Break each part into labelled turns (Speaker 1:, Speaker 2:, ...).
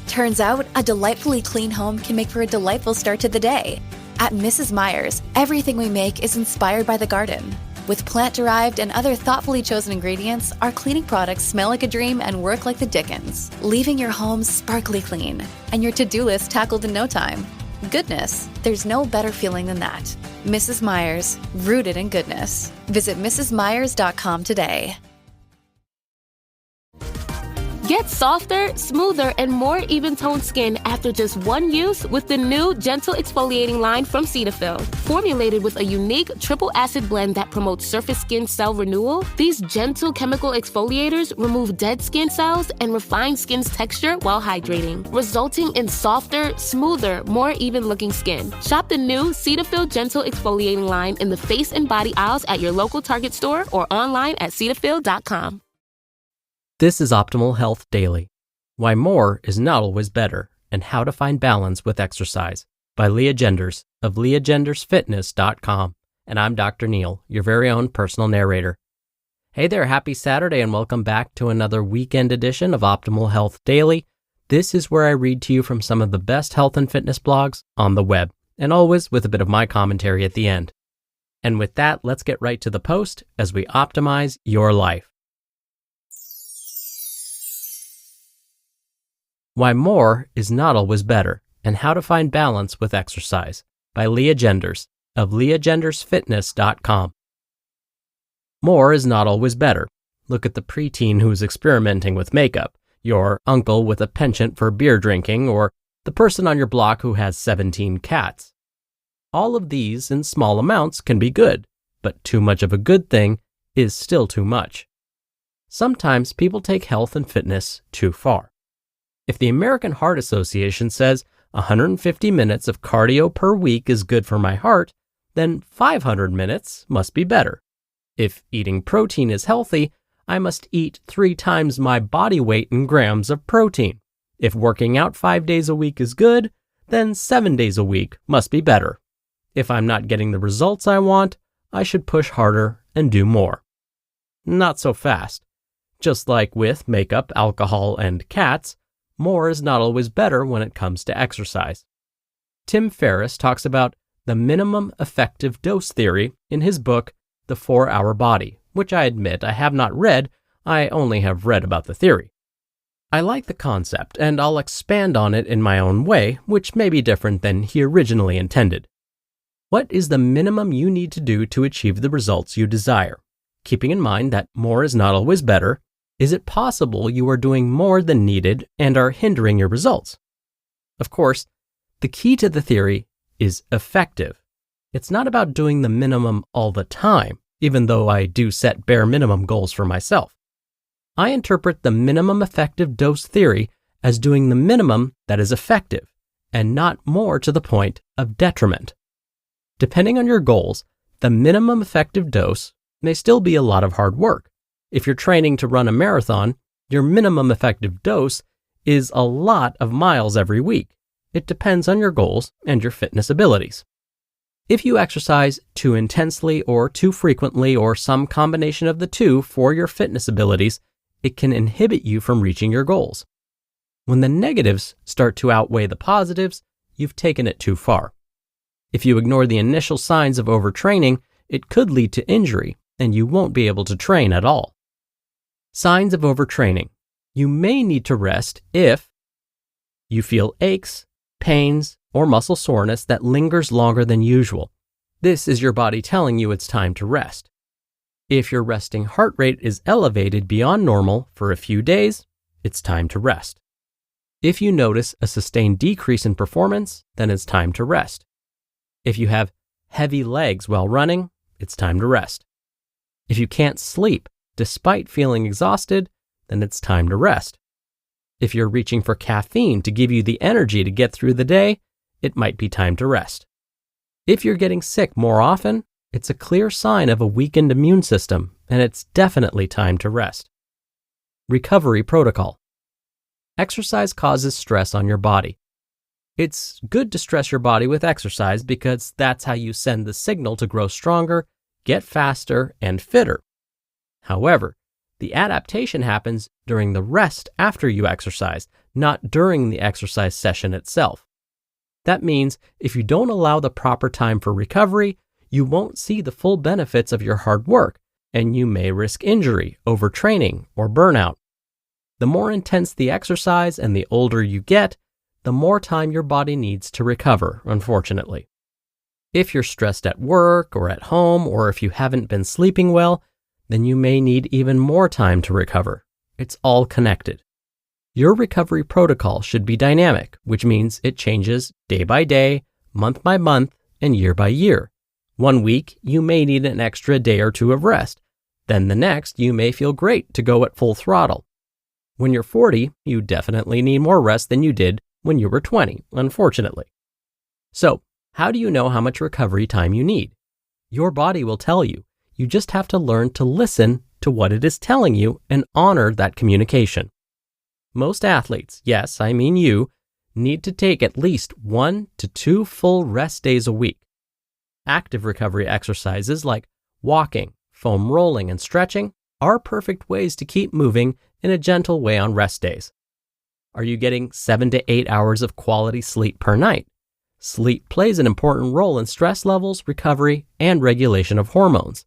Speaker 1: Turns out, a delightfully clean home can make for a delightful start to the day. At Mrs. Meyer's, everything we make is inspired by the garden. With plant-derived and other thoughtfully chosen ingredients, our cleaning products smell like a dream and work like the Dickens, leaving your home sparkly clean and your to-do list tackled in no time. Goodness, there's no better feeling than that. Mrs. Meyer's, rooted in goodness. Visit mrsmeyers.com today.
Speaker 2: Get softer, smoother, and more even-toned skin after just one use with the new Gentle Exfoliating line from Cetaphil. Formulated with a unique triple acid blend that promotes surface skin cell renewal, these gentle chemical exfoliators remove dead skin cells and refine skin's texture while hydrating, resulting in softer, smoother, more even-looking skin. Shop the new Cetaphil Gentle Exfoliating line in the face and body aisles at your local Target store or online at Cetaphil.com.
Speaker 3: This is Optimal Health Daily. Why More is Not Always Better and How to Find Balance with Exercise by Lea Genders of leagendersfitness.com. And I'm Dr. Neil, your very own personal narrator. Hey there, happy Saturday and welcome back to another weekend edition of Optimal Health Daily. This is where I read to you from some of the best health and fitness blogs on the web, and always with a bit of my commentary at the end. And with that, let's get right to the post as we optimize your life. Why More is Not Always Better and How to Find Balance with Exercise by Lea Genders of leagendersfitness.com. More is not always better. Look at the preteen who's experimenting with makeup, your uncle with a penchant for beer drinking, or the person on your block who has 17 cats. All of these in small amounts can be good, but too much of a good thing is still too much. Sometimes people take health and fitness too far. If the American Heart Association says 150 minutes of cardio per week is good for my heart, then 500 minutes must be better. If eating protein is healthy, I must eat 3 times my body weight in grams of protein. If working out 5 days a week is good, then 7 days a week must be better. If I'm not getting the results I want, I should push harder and do more. Not so fast. Just like with makeup, alcohol, and cats, more is not always better when it comes to exercise. Tim Ferriss talks about the minimum effective dose theory in his book, The 4-Hour Body, which I admit I have not read, I only have read about the theory. I like the concept, and I'll expand on it in my own way, which may be different than he originally intended. What is the minimum you need to do to achieve the results you desire? Keeping in mind that more is not always better, is it possible you are doing more than needed and are hindering your results? Of course, the key to the theory is effective. It's not about doing the minimum all the time, even though I do set bare minimum goals for myself. I interpret the minimum effective dose theory as doing the minimum that is effective, and not more to the point of detriment. Depending on your goals, the minimum effective dose may still be a lot of hard work. If you're training to run a marathon, your minimum effective dose is a lot of miles every week. It depends on your goals and your fitness abilities. If you exercise too intensely or too frequently or some combination of the two for your fitness abilities, it can inhibit you from reaching your goals. When the negatives start to outweigh the positives, you've taken it too far. If you ignore the initial signs of overtraining, it could lead to injury, and you won't be able to train at all. Signs of overtraining. You may need to rest if you feel aches, pains, or muscle soreness that lingers longer than usual. This is your body telling you it's time to rest. If your resting heart rate is elevated beyond normal for a few days, it's time to rest. If you notice a sustained decrease in performance, then it's time to rest. If you have heavy legs while running, it's time to rest. If you can't sleep despite feeling exhausted, then it's time to rest. If you're reaching for caffeine to give you the energy to get through the day, it might be time to rest. If you're getting sick more often, it's a clear sign of a weakened immune system, and it's definitely time to rest. Recovery protocol. Exercise causes stress on your body. It's good to stress your body with exercise because that's how you send the signal to grow stronger, get faster, and fitter. However, The adaptation happens during the rest after you exercise, not during the exercise session itself. That means if you don't allow the proper time for recovery, you won't see the full benefits of your hard work, and you may risk injury, overtraining, or burnout. The more intense the exercise and the older you get, the more time your body needs to recover, unfortunately. If you're stressed at work or at home, or if you haven't been sleeping well, then you may need even more time to recover. It's all connected. Your recovery protocol should be dynamic, which means it changes day by day, month by month, and year by year. 1 week, you may need an extra day or two of rest. Then the next, you may feel great to go at full throttle. When you're 40, you definitely need more rest than you did when you were 20, unfortunately. So, how do you know how much recovery time you need? Your body will tell you. You just have to learn to listen to what it is telling you and honor that communication. Most athletes, yes, I mean you, need to take at least 1 to 2 full rest days a week. Active recovery exercises like walking, foam rolling, and stretching are perfect ways to keep moving in a gentle way on rest days. Are you getting 7 to 8 hours of quality sleep per night? Sleep plays an important role in stress levels, recovery, and regulation of hormones.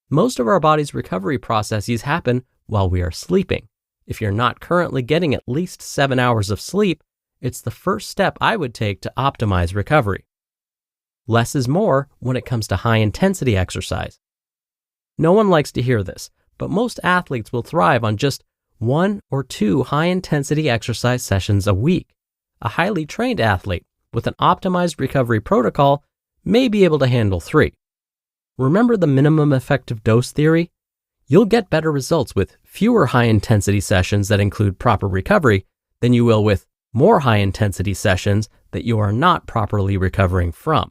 Speaker 3: Most of our body's recovery processes happen while we are sleeping. If you're not currently getting at least 7 hours of sleep, it's the first step I would take to optimize recovery. Less is more when it comes to high-intensity exercise. No one likes to hear this, but most athletes will thrive on just 1 or 2 high-intensity exercise sessions a week. A highly trained athlete with an optimized recovery protocol may be able to handle 3. Remember the minimum effective dose theory? You'll get better results with fewer high-intensity sessions that include proper recovery than you will with more high-intensity sessions that you are not properly recovering from.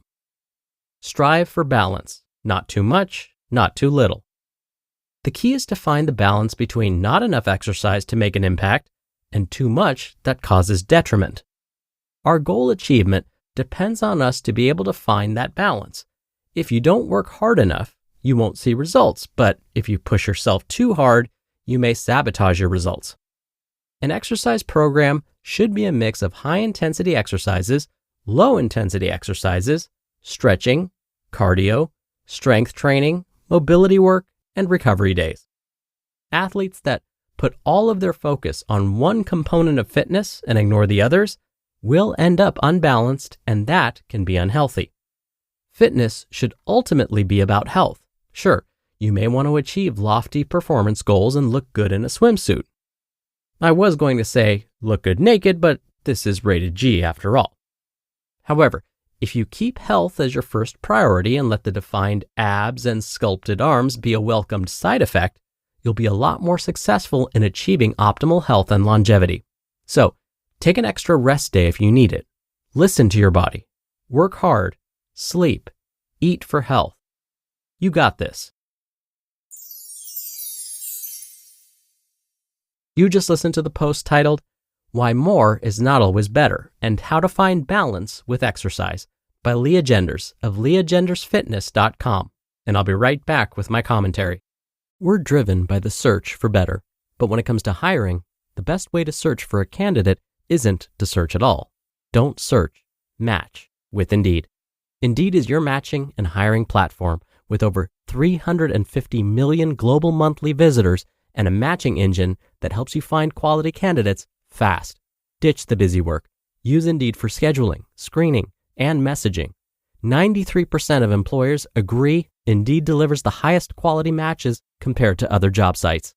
Speaker 3: Strive for balance, not too much, not too little. The key is to find the balance between not enough exercise to make an impact and too much that causes detriment. Our goal achievement depends on us to be able to find that balance. If you don't work hard enough, you won't see results, but if you push yourself too hard, you may sabotage your results. An exercise program should be a mix of high-intensity exercises, low-intensity exercises, stretching, cardio, strength training, mobility work, and recovery days. Athletes that put all of their focus on one component of fitness and ignore the others will end up unbalanced, and that can be unhealthy. Fitness should ultimately be about health. Sure, you may want to achieve lofty performance goals and look good in a swimsuit. I was going to say look good naked, but this is rated G after all. However, if you keep health as your first priority and let the defined abs and sculpted arms be a welcomed side effect, you'll be a lot more successful in achieving optimal health and longevity. So, take an extra rest day if you need it. Listen to your body. Work hard. Sleep. Eat for health. You got this. You just listened to the post titled, Why More is Not Always Better and How to Find Balance with Exercise by Lea Genders of leagendersfitness.com, and I'll be right back with my commentary. We're driven by the search for better, but when it comes to hiring, the best way to search for a candidate isn't to search at all. Don't search, match with Indeed. Indeed is your matching and hiring platform with over 350 million global monthly visitors and a matching engine that helps you find quality candidates fast. Ditch the busy work. Use Indeed for scheduling, screening, and messaging. 93% of employers agree Indeed delivers the highest quality matches compared to other job sites.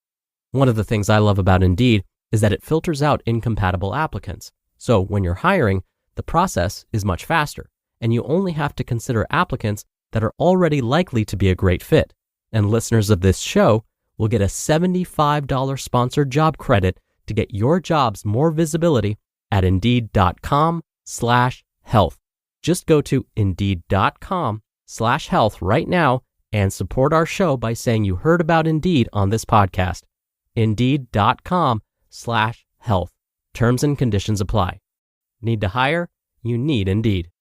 Speaker 3: One of the things I love about Indeed is that it filters out incompatible applicants. So when you're hiring, the process is much faster, and you only have to consider applicants that are already likely to be a great fit. And listeners of this show will get a $75 sponsored job credit to get your jobs more visibility at Indeed.com/health. Just go to Indeed.com/health right now and support our show by saying you heard about Indeed on this podcast. Indeed.com/health. Terms and conditions apply. Need to hire? You need Indeed.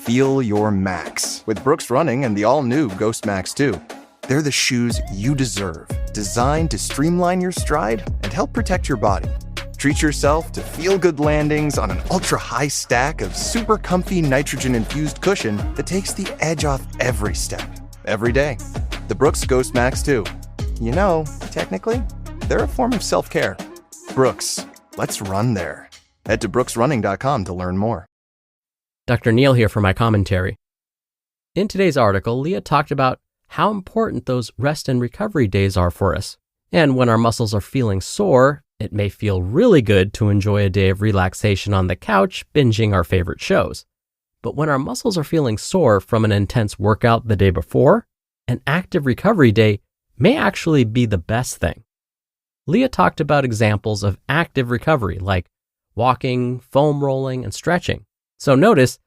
Speaker 4: Feel your max with Brooks Running and the all-new Ghost Max 2. They're the shoes you deserve, designed to streamline your stride and help protect your body. Treat yourself to feel-good landings on an ultra-high stack of super comfy nitrogen-infused cushion that takes the edge off every step, every day. The Brooks Ghost Max 2. You know, technically, they're a form of self-care. Brooks, let's run there. Head to brooksrunning.com to learn more.
Speaker 3: Dr. Neil here for my commentary. In today's article, Lea talked about how important those rest and recovery days are for us. And when our muscles are feeling sore, it may feel really good to enjoy a day of relaxation on the couch, binging our favorite shows. But when our muscles are feeling sore from an intense workout the day before, an active recovery day may actually be the best thing. Lea talked about examples of active recovery like walking, foam rolling, and stretching. So notice,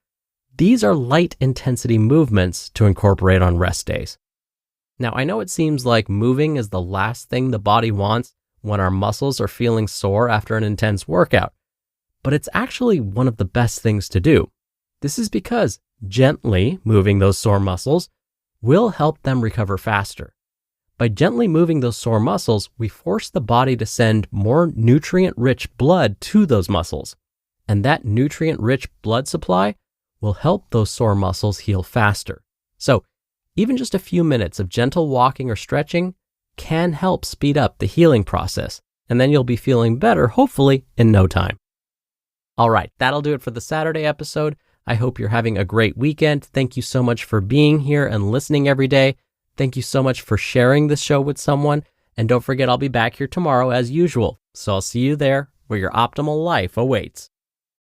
Speaker 3: these are light intensity movements to incorporate on rest days. Now, I know it seems like moving is the last thing the body wants when our muscles are feeling sore after an intense workout, but it's actually one of the best things to do. This is because gently moving those sore muscles will help them recover faster. By gently moving those sore muscles, we force the body to send more nutrient-rich blood to those muscles, and that nutrient-rich blood supply will help those sore muscles heal faster. So, even just a few minutes of gentle walking or stretching can help speed up the healing process, and then you'll be feeling better, hopefully, in no time. All right, that'll do it for the Saturday episode. I hope you're having a great weekend. Thank you so much for being here and listening every day. Thank you so much for sharing this show with someone. And don't forget, I'll be back here tomorrow as usual. So I'll see you there where your optimal life awaits.